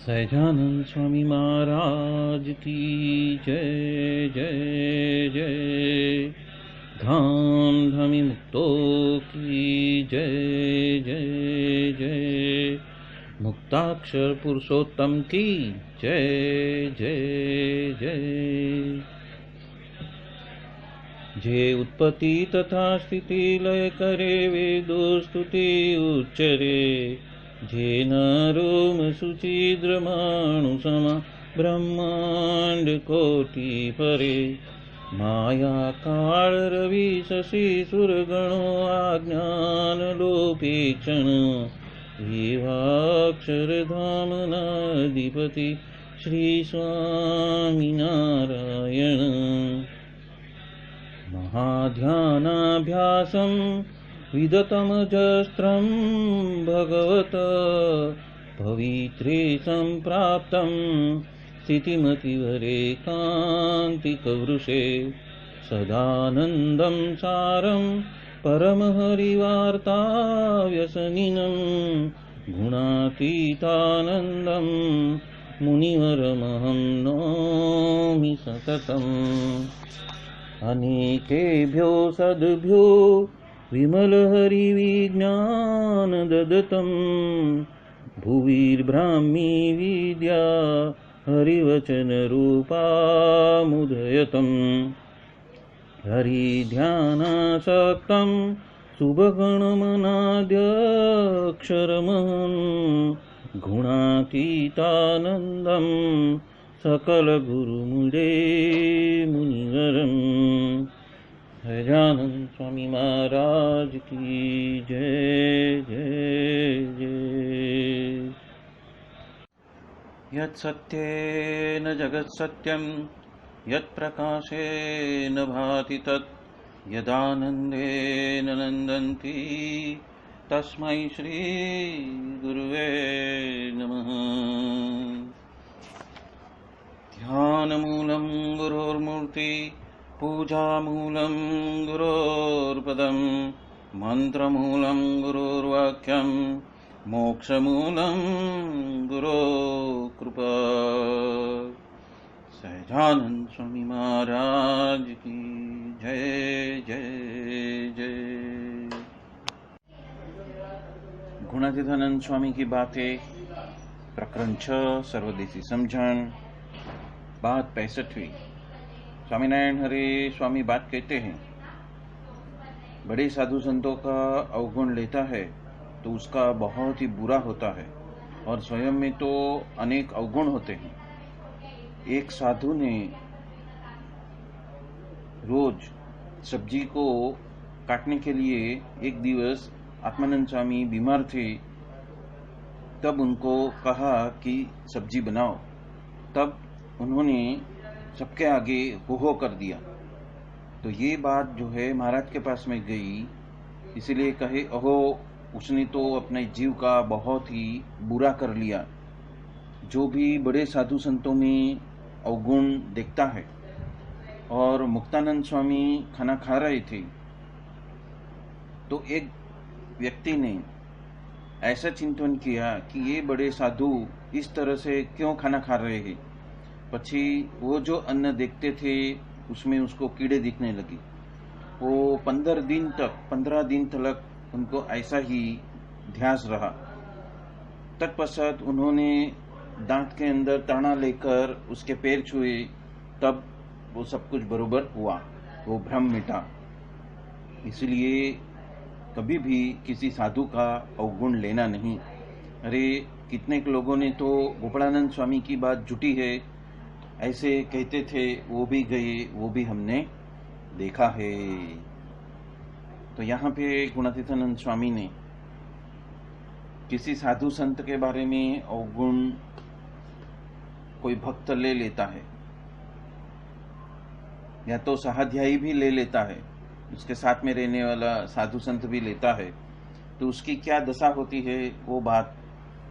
सहजानंद स्वामी महाराज की जय जय जय। धाम धमी मुक्तों की जय जय जय। मुक्ताक्षर पुरुषोत्तम की जय जय जय। जे उत्पत्ति तथा स्थिति लय करे वेदो स्तुति उच्चरे। जे नरोम सुचिद्रमाणु समा ब्रह्मांड कोटि परे। माया काल रवि शशि सुरगणो आज्ञान लोपेक्षण। एवाक्षर धाम नाधिपति श्री स्वामी नारायण। महाध्यानाभ्यासं विदतमजस्त्रं भगवत पवित्रे सम्प्राप्तं स्थितिमतिवरेकान्तिकवृषे। सदानन्दं सारं परमहरिवार्ताव्यसनिनं। गुणातीतानन्दं मुनिवरमहं नौमि सततम्। अनेकेभ्यो सद्भ्यो विमलहरिविज्ञान ददतं। भुविर्ब्राह्मी विद्या हरिवचनरूपामुदयतं। हरिध्यानासक्तं शुभगणमनाद्यक्षरमहं। गुणातीतानन्दं सकल गुरुमुले मुनिवरम। सहजानंद स्वामी महाराज की जय जय जय। यत् सत्येन जगत् सत्यं यत् प्रकाशेन भाति तत्। यदानन्देन नन्दन्ति तस्मै श्री गुरुवे नमः। ध्यानमूलं गुरोर्मूर्ति पूजामूलं गुरोर्पदं। मन्त्रमूलं गुरोर्वाक्यं मोक्षमूलं गुरोकृपा। सहजानंद स्वामी महाराज की जय जय जय। गुणातीतानंद स्वामी की बातें प्रकरण 6 सर्वदेशी समझन। बात 65वीं। स्वामीनारायण हरे स्वामी बात कहते हैं, बड़े साधु संतों का अवगुण लेता है तो उसका बहुत ही बुरा होता है और स्वयं में तो अनेक अवगुण होते हैं। एक साधु ने रोज सब्जी को काटने के लिए एक दिवस आत्मानंद स्वामी बीमार थे, तब उनको कहा कि सब्जी बनाओ। तब उन्होंने सबके आगे हो कर दिया। तो ये बात जो है महाराज के पास में गई, इसलिए कहे अहो उसने तो अपने जीव का बहुत ही बुरा कर लिया। जो भी बड़े साधु संतों में अवगुण देखता है। और मुक्तानंद स्वामी खाना खा रहे थे तो एक व्यक्ति ने ऐसा चिंतन किया कि ये बड़े साधु इस तरह से क्यों खाना खा रहे हैं। पछी वो जो अन्न देखते थे उसमें उसको कीड़े दिखने लगे। वो 15 दिन तक उनको ऐसा ही ध्यास रहा। तत्पश्चात उन्होंने दांत के अंदर ताना लेकर उसके पैर छुए, तब वो सब कुछ बरोबर हुआ, वो भ्रम मिटा। इसलिए कभी भी किसी साधु का अवगुण लेना नहीं। अरे कितने लोगों ने तो गोपालानंद स्वामी की बात झूठी है ऐसे कहते थे, वो भी गए, वो भी हमने देखा है। तो यहाँ पे गुणातीतानंद स्वामी ने किसी साधु संत के बारे में अवगुण कोई भक्त ले लेता है या तो सहाध्यायी भी ले लेता है, उसके साथ में रहने वाला साधु संत भी लेता है, तो उसकी क्या दशा होती है वो बात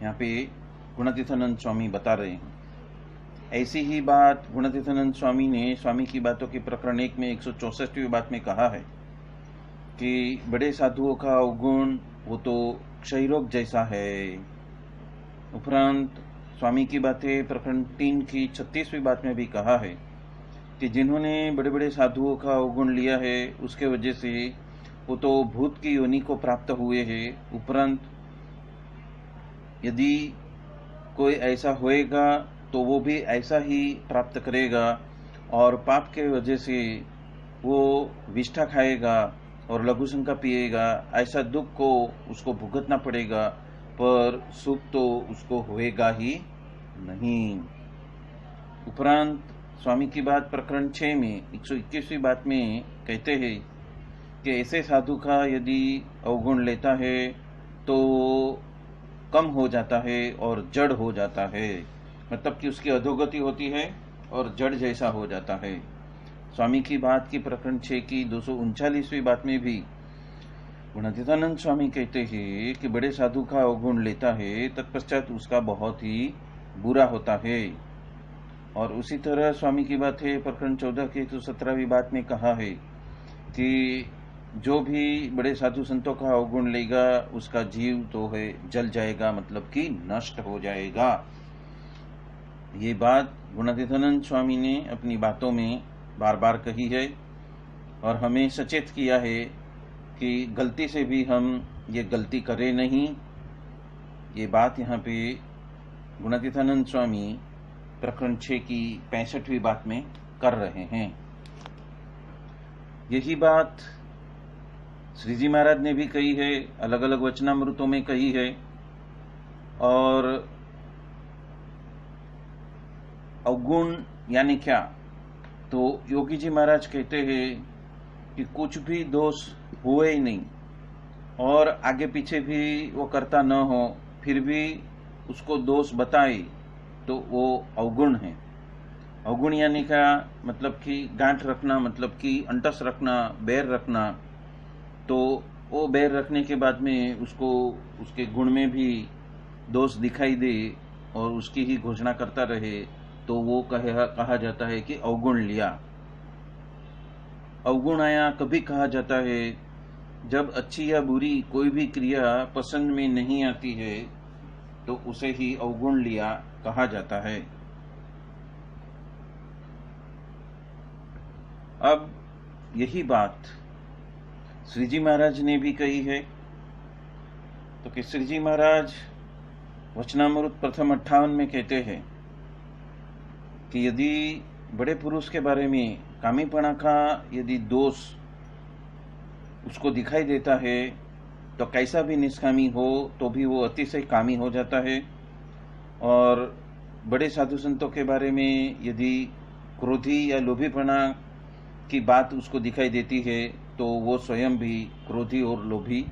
यहाँ पे गुणातीतानंद स्वामी बता रहे हैं। ऐसी ही बात गुणातीतानंद स्वामी ने स्वामी की बातों के प्रकरण 1 में 164वीं बात में कहा है कि बड़े साधुओं का अवगुण वो तो क्षय रोग जैसा है। उपरांत स्वामी की बातें प्रकरण 3 की 36वीं बात में भी कहा है कि जिन्होंने बड़े बड़े साधुओं का अवगुण लिया है उसके वजह से वो तो भूत की योनि को प्राप्त हुए हैं। उपरांत यदि कोई ऐसा होएगा तो वो भी ऐसा ही प्राप्त करेगा, और पाप के वजह से वो विष्ठा खाएगा और लघु शंका पिएगा। ऐसा दुख को उसको भुगतना पड़ेगा, पर सुख तो उसको होएगा ही नहीं। उपरांत स्वामी की बात प्रकरण 6 में 121वीं बात में कहते हैं कि ऐसे साधु का यदि अवगुण लेता है तो कम हो जाता है और जड़ हो जाता है, मतलब कि उसकी अधोगति होती है और जड़ जैसा हो जाता है। स्वामी की बात की प्रकरण 6 की 239वीं बात में भी गुणातीतानंद स्वामी कहते हैं कि बड़े साधु का अवगुण लेता है तत्पश्चात उसका बहुत ही बुरा होता है। और उसी तरह स्वामी की बात है प्रकरण 14 की 117वीं बात में कहा है कि जो भी बड़े साधु संतों का अवगुण लेगा उसका जीव तो है जल जाएगा, मतलब कि नष्ट हो जाएगा। ये बात गुणातीतानंद स्वामी ने अपनी बातों में बार बार कही है और हमें सचेत किया है कि गलती से भी हम ये गलती करें नहीं। ये बात यहाँ पे गुणातीतानंद स्वामी प्रकरण 6 की 65वीं बात में कर रहे हैं। यही बात श्री जी महाराज ने भी कही है, अलग अलग वचनामृतों में कही है। और अवगुण यानी क्या, तो योगी जी महाराज कहते हैं कि कुछ भी दोष हुए ही नहीं और आगे पीछे भी वो करता न हो, फिर भी उसको दोष बताए तो वो अवगुण है। अवगुण यानी क्या, मतलब कि गांठ रखना, मतलब कि अंटस रखना, बैर रखना। तो वो बैर रखने के बाद में उसको उसके गुण में भी दोष दिखाई दे और उसकी ही घोषणा करता रहे तो वो कहा जाता है कि अवगुण लिया। अवगुण आया कभी कहा जाता है जब अच्छी या बुरी कोई भी क्रिया पसंद में नहीं आती है तो उसे ही अवगुण लिया कहा जाता है। अब यही बात श्री जी महाराज ने भी कही है। तो कि श्री जी महाराज वचनामृत प्रथम 58 में कहते हैं कि यदि बड़े पुरुष के बारे में कामीपना का यदि दोष उसको दिखाई देता है तो कैसा भी निष्कामी हो तो भी वो अतिशय कामी हो जाता है। और बड़े साधु संतों के बारे में यदि क्रोधी या लोभीपना की बात उसको दिखाई देती है तो वो स्वयं भी क्रोधी और लोभी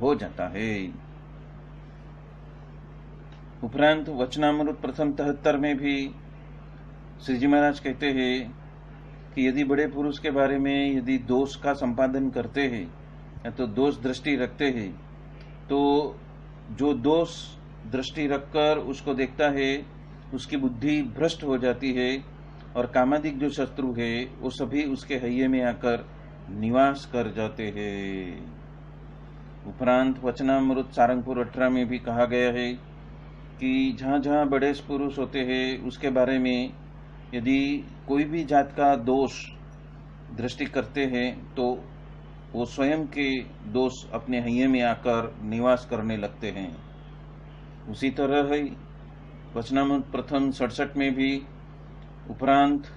हो जाता है। उपरांत वचनामृत प्रथम 73 में भी श्री जी महाराज कहते हैं कि यदि बड़े पुरुष के बारे में यदि दोष का संपादन करते हैं या तो दोष दृष्टि रखते हैं तो जो दोष दृष्टि रखकर उसको देखता है उसकी बुद्धि भ्रष्ट हो जाती है और कामादिक जो शत्रु है वो सभी उसके हइये में आकर निवास कर जाते हैं। उपरांत वचनामृत सारंगपुर 18 में भी कहा गया है कि जहाँ जहाँ बड़े पुरुष होते हैं उसके बारे में यदि कोई भी जात का दोष दृष्टि करते हैं तो वो स्वयं के दोष अपने हइये में आकर निवास करने लगते हैं। उसी तरह ही वचनामृत प्रथम 67 में भी, उपरांत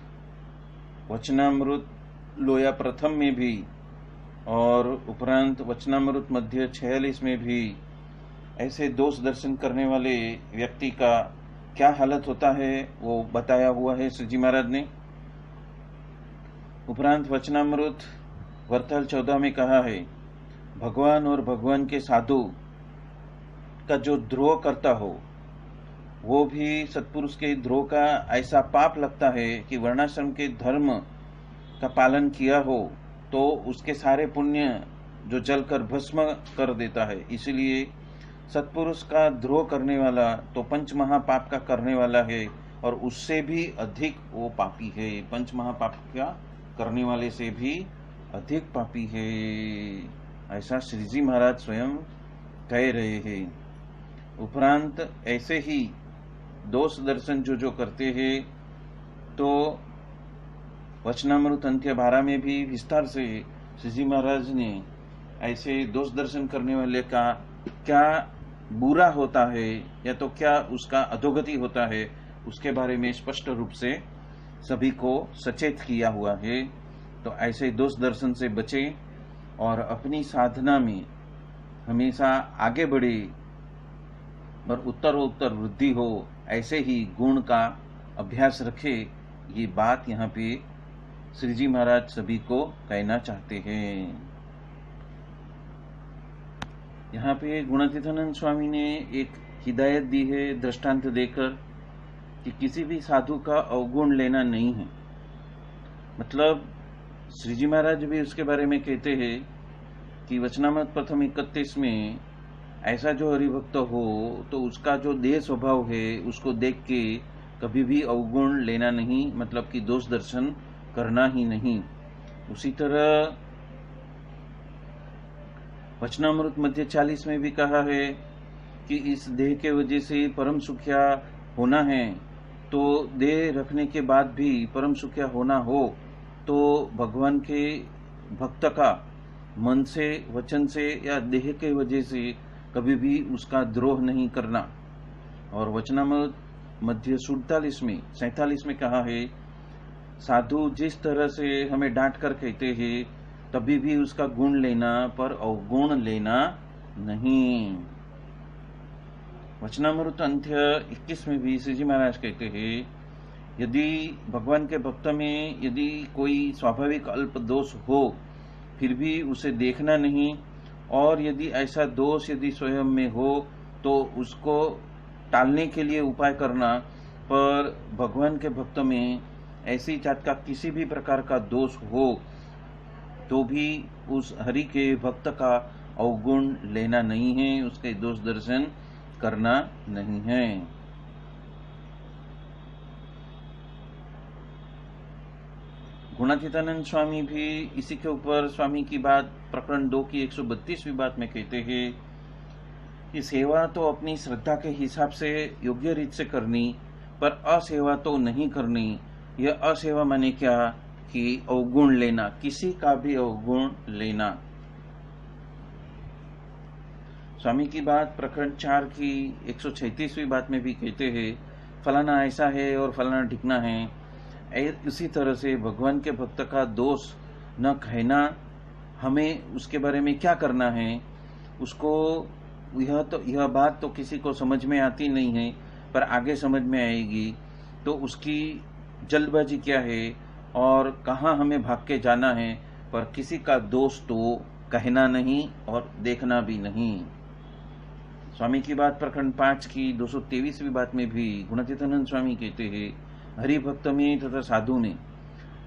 वचनामृत लोया प्रथम में भी और उपरांत वचनामृत मध्य 46 में भी ऐसे दोष दर्शन करने वाले व्यक्ति का क्या हालत होता है वो बताया हुआ है श्री जी महाराज ने। उपरांत वचनामृत वर्तल 14 में कहा है भगवान और भगवान के साधु का जो द्रोह करता हो वो भी सत्पुरुष के द्रोह का ऐसा पाप लगता है कि वर्णाश्रम के धर्म का पालन किया हो तो उसके सारे पुण्य जो जलकर भस्म कर देता है। इसलिए सत्पुरुष का द्रोह करने वाला तो पंच महापाप का करने वाला है और उससे भी अधिक वो पापी है। पंच महापाप का करने वाले से भी अधिक पापी है, ऐसा श्री जी महाराज स्वयं कह रहे हैं। उपरांत ऐसे ही दोष दर्शन जो करते हैं, तो वचनामृत अंत्य 12 में भी विस्तार से श्रीजी महाराज ने ऐसे दोष दर्शन करने वाले का क्या बुरा होता है या तो क्या उसका अधोगति होता है, उसके बारे में स्पष्ट रूप से सभी को सचेत किया हुआ है। तो ऐसे दोष दर्शन से बचे और अपनी साधना में हमेशा आगे बढ़े और उत्तरोत्तर वृद्धि हो, ऐसे ही गुण का अभ्यास रखे। ये बात यहाँ पे श्रीजी महाराज सभी को कहना चाहते हैं। यहाँ पे गुणातीतानंद स्वामी ने एक हिदायत दी है दृष्टांत देकर कि किसी भी साधु का अवगुण लेना नहीं है। मतलब श्रीजी महाराज भी उसके बारे में कहते हैं कि वचनामृत प्रथम 31 में ऐसा जो हरिभक्त हो तो उसका जो देह स्वभाव है उसको देख के कभी भी अवगुण लेना नहीं, मतलब कि दोष दर्शन करना ही नहीं। उसी तरह वचनामृत मध्य 40 में भी कहा है कि इस देह के वजह से परम सुखिया होना है, तो देह रखने के बाद भी परम सुखिया होना हो तो भगवान के भक्त का मन से, वचन से या देह के वजह से कभी भी उसका द्रोह नहीं करना। और वचनामृत मध्य 47 में कहा है, साधु जिस तरह से हमें डांट कर कहते हैं तभी भी उसका गुण लेना, पर अवगुण लेना नहीं। वचनामृत अंत्य 21 में भी श्रीजी महाराज कहते हैं, यदि भगवान के भक्त में यदि कोई स्वाभाविक अल्प दोष हो फिर भी उसे देखना नहीं, और यदि ऐसा दोष यदि स्वयं में हो तो उसको टालने के लिए उपाय करना। पर भगवान के भक्त में ऐसी जात का किसी भी प्रकार का दोष हो तो भी उस हरि के भक्त का अवगुण लेना नहीं है, उसके दोष दर्शन करना नहीं है। गुणातीतानंद स्वामी भी इसी के ऊपर स्वामी की बात प्रकरण 2 की 132वीं बात में कहते हैं कि सेवा तो अपनी श्रद्धा के हिसाब से योग्य रीत से करनी, पर असेवा तो नहीं करनी। यह असेवा माने क्या कि अवगुण लेना, किसी का भी अवगुण लेना। स्वामी की बात प्रकरण 4 की 136वीं बात में भी कहते हैं, फलाना ऐसा है और फलाना ढिकना है। इसी तरह से भगवान के भक्त का दोष न कहना, हमें उसके बारे में क्या करना है, उसको यह बात तो किसी को समझ में आती नहीं है, पर आगे समझ में आएगी। तो उसकी जल्दबाजी क्या है और कहाँ हमें भाग के जाना है, पर किसी का दोष तो कहना नहीं और देखना भी नहीं। स्वामी की बात प्रकरण 5 की 223वीं बात में भी गुणातीतानंद स्वामी कहते हैं, हरि भक्त में तथा साधु में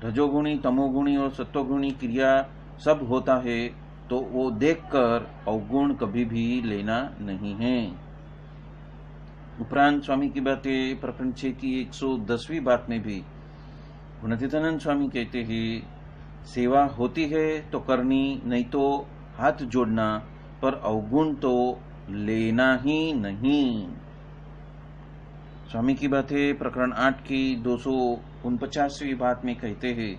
रजोगुणी, तमोगुणी और सत्वगुणी क्रिया सब होता है, तो वो देखकर अवगुण कभी भी लेना नहीं है। उपरांत स्वामी की बातें प्रकरण 6 की 110वीं बात में भी गुणातीतानंद स्वामी कहते हैं, सेवा होती है तो करनी, नहीं तो हाथ जोड़ना, पर अवगुण तो लेना ही नहीं। स्वामी की बातें प्रकरण 8 की 249वीं बात में कहते हैं,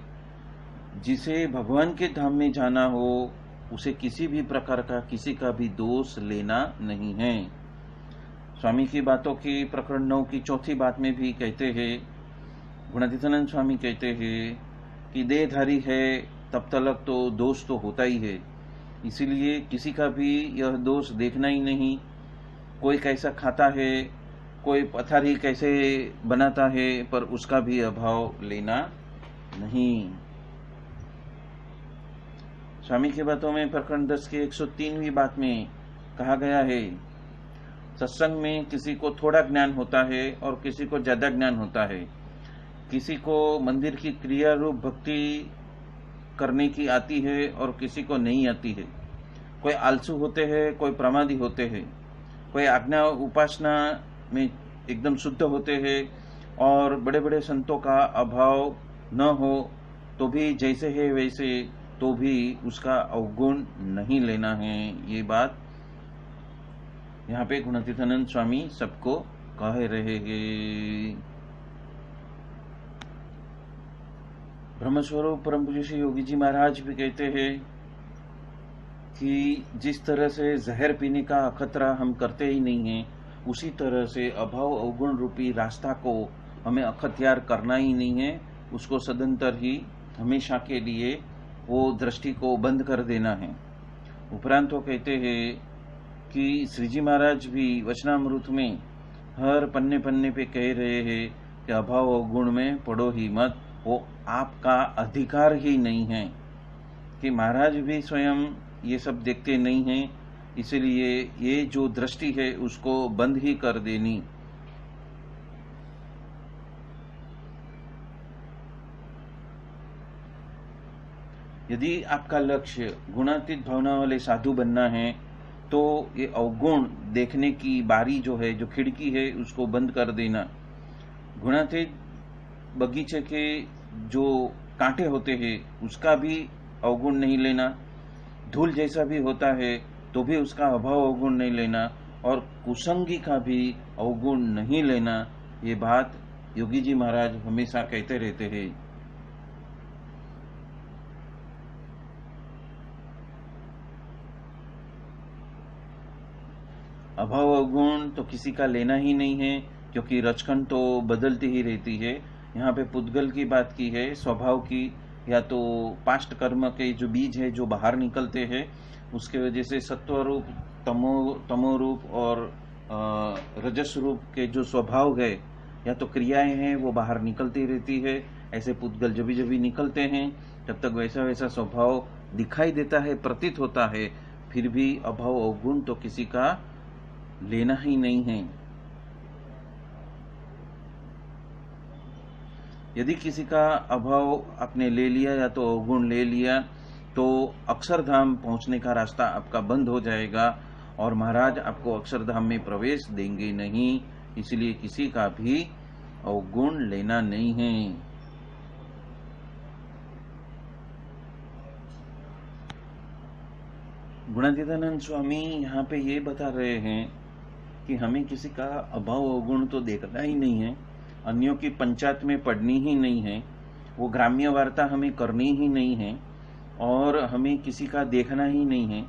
जिसे भगवान के धाम में जाना हो उसे किसी भी प्रकार का किसी का भी दोष लेना नहीं है। स्वामी की बातों की प्रकरण 9 की 4थी बात में भी कहते हैं, गुणातीतानंद स्वामी कहते हैं कि देहधारी है तब तक तो दोष तो होता ही है, इसीलिए किसी का भी यह दोष देखना ही नहीं। कोई कैसा खाता है, कोई पथारी कैसे बनाता है, पर उसका भी अभाव लेना नहीं। स्वामी की बातों में प्रकरण 10 के 103वीं बात में कहा गया है, सत्संग में किसी को थोड़ा ज्ञान होता है और किसी को ज्यादा ज्ञान होता है। किसी को मंदिर की क्रिया रूप भक्ति करने की आती है और किसी को नहीं आती है। कोई आलसू होते हैं, कोई प्रमादी होते हैं, कोई आज्ञा उपासना में एकदम शुद्ध होते हैं और बड़े बड़े संतों का अभाव न हो तो भी जैसे है वैसे, तो भी उसका अवगुण नहीं लेना है। ये बात यहाँ पे गुणातीतानंद स्वामी सबको कह रहे हैं। ब्रह्मस्वरूप परम पूज्य श्री योगी जी महाराज भी कहते हैं कि जिस तरह से जहर पीने का अखतरा हम करते ही नहीं हैं, उसी तरह से अभाव अवगुण रूपी रास्ता को हमें अखत्यार करना ही नहीं है। उसको सदंतर ही हमेशा के लिए वो दृष्टि को बंद कर देना है। उपरांत वो कहते हैं कि श्री जी महाराज भी वचनामृत में हर पन्ने पन्ने पे कह रहे हैं कि अभाव अवगुण में पड़ो ही मत, वो आपका अधिकार ही नहीं है। कि महाराज भी स्वयं ये सब देखते नहीं हैं, इसलिए ये जो दृष्टि है उसको बंद ही कर देनी। यदि आपका लक्ष्य गुणातीत भावना वाले साधु बनना है तो ये अवगुण देखने की बारी जो है, जो खिड़की है, उसको बंद कर देना। गुणातीत बगीचे के जो कांटे होते हैं उसका भी अवगुण नहीं लेना, धूल जैसा भी होता है तो भी उसका अभाव अवगुण नहीं लेना, और कुसंगी का भी अवगुण नहीं लेना। ये बात योगी जी महाराज हमेशा कहते रहते हैं। अभाव अवगुण तो किसी का लेना ही नहीं है, क्योंकि रचकन तो बदलती ही रहती है। यहाँ पे पुद्गल की बात की है, स्वभाव की, या तो पास्ट कर्म के जो बीज है जो बाहर निकलते हैं, उसके वजह से सत्व रूप, तमो रूप और रजस रूप के जो स्वभाव है या तो क्रियाएं हैं वो बाहर निकलती रहती है। ऐसे पुद्गल जब भी निकलते हैं तब तक वैसा वैसा स्वभाव दिखाई देता है, प्रतीत होता है, फिर भी अभाव अवगुण तो किसी का लेना ही नहीं है। यदि किसी का अभाव आपने ले लिया या तो अवगुण ले लिया तो अक्षरधाम पहुंचने का रास्ता आपका बंद हो जाएगा और महाराज आपको अक्षरधाम में प्रवेश देंगे नहीं। इसलिए किसी का भी अवगुण लेना नहीं है। गुणातीतानंद स्वामी यहाँ पे ये बता रहे हैं कि हमें किसी का अभाव अवगुण तो देखना ही नहीं है, अन्यों की पंचायत में पढ़नी ही नहीं है, वो ग्राम्य वार्ता हमें करनी ही नहीं है, और हमें किसी का देखना ही नहीं है।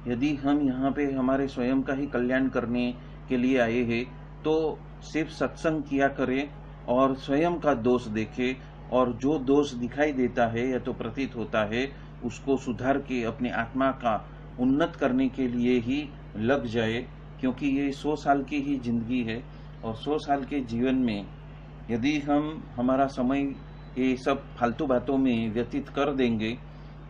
यदि हम यहाँ पे हमारे स्वयं का ही कल्याण करने के लिए आए हैं तो सिर्फ सत्संग किया करें और स्वयं का दोष देखे, और जो दोष दिखाई देता है या तो प्रतीत होता है उसको सुधार के अपने आत्मा का उन्नत करने के लिए ही लग जाए। क्योंकि ये 100 साल की ही जिंदगी है, और 100 साल के जीवन में यदि हम हमारा समय ये सब फालतू बातों में व्यतीत कर देंगे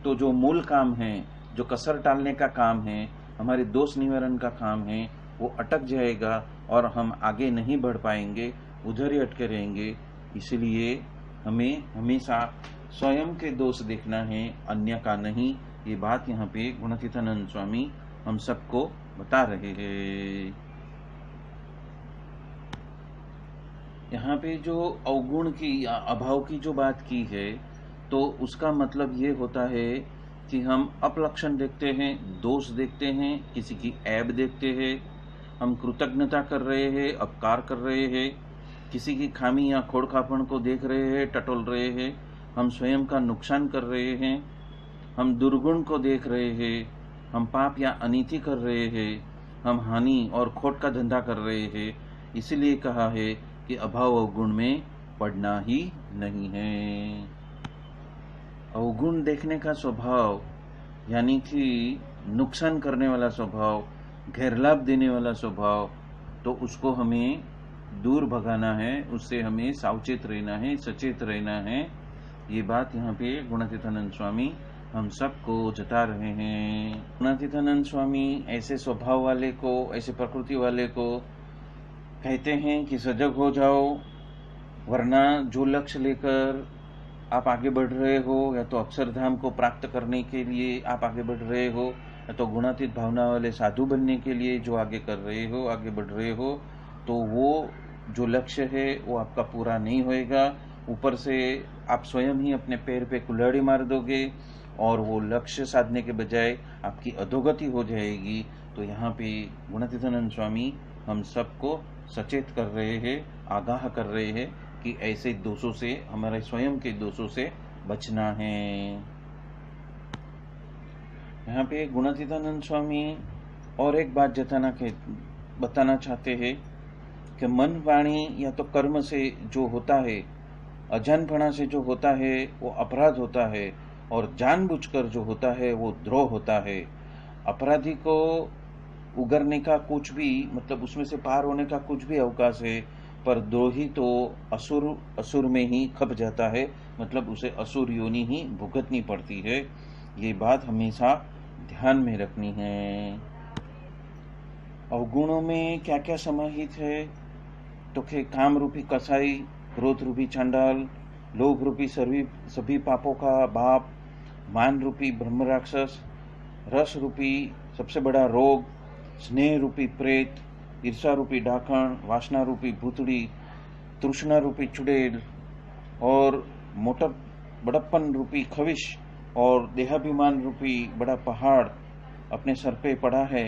तो जो मूल काम है, जो कसर टालने का काम है, हमारे दोष निवारण का काम है, वो अटक जाएगा और हम आगे नहीं बढ़ पाएंगे, उधर ही अटके रहेंगे। इसलिए हमें हमेशा स्वयं के दोष देखना है, अन्य का नहीं। ये बात यहाँ पे गुणातीतानंद स्वामी हम सबको बता रहे हैं। यहाँ पे जो अवगुण की या अभाव की जो बात की है तो उसका मतलब ये होता है कि हम अपलक्षण देखते हैं, दोष देखते हैं, किसी की ऐब देखते हैं, हम कृतज्ञता कर रहे हैं, अपकार कर रहे हैं, किसी की खामी या खोड़खापन को देख रहे हैं, टटोल रहे हैं, हम स्वयं का नुकसान कर रहे हैं, हम दुर्गुण को देख रहे हैं, हम पाप या अनीति कर रहे हैं, हम हानि और खोट का धंधा कर रहे हैं। इसीलिए कहा है कि अभाव अवगुण में पड़ना ही नहीं है। अवगुण देखने का स्वभाव यानी कि नुकसान करने वाला स्वभाव, गैरलाभ देने वाला स्वभाव, तो उसको हमें दूर भगाना है, उससे हमें सावचेत रहना है, सचेत रहना है। ये बात यहाँ पे गुणातीतानंद स्वामी हम सबको जता रहे हैं। गुणातीतानंद स्वामी ऐसे स्वभाव वाले को, ऐसे प्रकृति वाले को कहते हैं कि सजग हो जाओ, वरना जो लक्ष्य लेकर आप आगे बढ़ रहे हो, या तो अक्षरधाम को प्राप्त करने के लिए आप आगे बढ़ रहे हो, या तो गुणातीत भावना वाले साधु बनने के लिए जो आगे कर रहे हो, आगे बढ़ रहे हो, तो वो जो लक्ष्य है वो आपका पूरा नहीं होएगा। ऊपर से आप स्वयं ही अपने पैर पे कुल्हाड़ी मार दोगे और वो लक्ष्य साधने के बजाय आपकी अधोगति हो जाएगी। तो यहाँ पे गुणातीतानंद स्वामी हम सबको सचेत कर रहे हैं, आगाह कर रहे हैं कि ऐसे दोषों से, हमारे स्वयं के दोषों से बचना है। यहाँ पे गुणातीतानंद स्वामी और एक बात बताना चाहते हैं कि मन वाणी या तो कर्म से जो होता है, अजानपना से जो होता है वो अपराध होता है, और जानबूझकर जो होता है वो द्रोह होता है। अपराधी को उगरने का कुछ भी, मतलब उसमें से पार होने का कुछ भी अवकाश है, पर द्रोही तो असुर में ही खप जाता है, मतलब उसे असुर योनि ही भुगतनी पड़ती है। ये बात हमेशा ध्यान में रखनी है। अवगुणों में क्या क्या समाहित है, तो काम रूपी कसाई, क्रोध रूपी चांडाल, लोभ रूपी सभी पापों का बाप, मान रूपी ब्रह्म राक्षस, रस रूपी सबसे बड़ा रोग, स्नेह रूपी प्रेत, ईर्षा रूपी डाकण, वासना रूपी भूतड़ी, तृष्णा रूपी चुड़ैल, और मोटा बड़प्पन रूपी खविश, और देहाभिमान रूपी बड़ा पहाड़ अपने सर पे पड़ा है।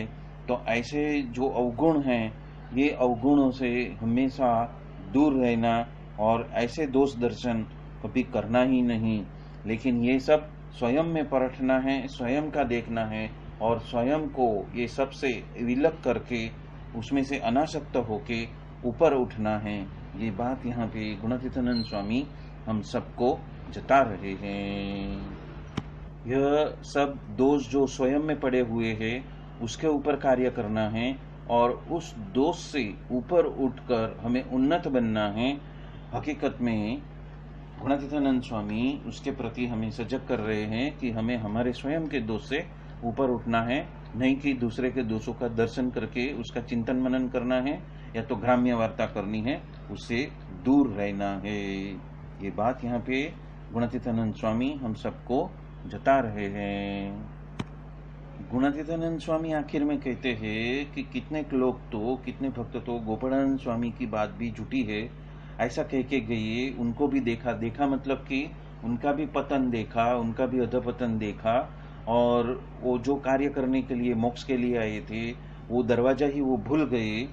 तो ऐसे जो अवगुण हैं, ये अवगुणों से हमेशा दूर रहना, और ऐसे दोष दर्शन कभी करना ही नहीं। लेकिन ये सब स्वयं में परखना है, स्वयं का देखना है, और स्वयं को ये सबसे विलग करके उसमें से अनासक्त होके ऊपर उठना है। ये बात यहाँ पे गुणातीतानंद स्वामी हम सबको जता रहे हैं। यह सब दोष जो स्वयं में पड़े हुए हैं उसके ऊपर कार्य करना है, और उस दोष से ऊपर उठकर हमें उन्नत बनना है। हकीकत में गुणातीतानंद स्वामी उसके प्रति हमें सजग कर रहे हैं कि हमें हमारे स्वयं के दोष से ऊपर उठना है, नहीं कि दूसरे के दोषों का दर्शन करके उसका चिंतन मनन करना है, या तो ग्राम्य वार्ता करनी है, उससे दूर रहना है। ये बात यहाँ पे गुणातीतानंद स्वामी हम सबको जता रहे हैं। गुणातीतानंद स्वामी आखिर में कहते हैं कि कितने भक्त तो गोपालानंद स्वामी की बात भी झूठी है, ऐसा कह के गए। उनको भी देखा मतलब कि उनका भी पतन देखा, उनका भी अधपतन देखा, और वो जो कार्य करने के लिए, मोक्ष के लिए आए थे, वो दरवाजा ही वो भूल गए।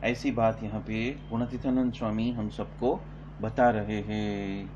ऐसी बात यहाँ पे गुणातीतानंद स्वामी हम सबको बता रहे हैं।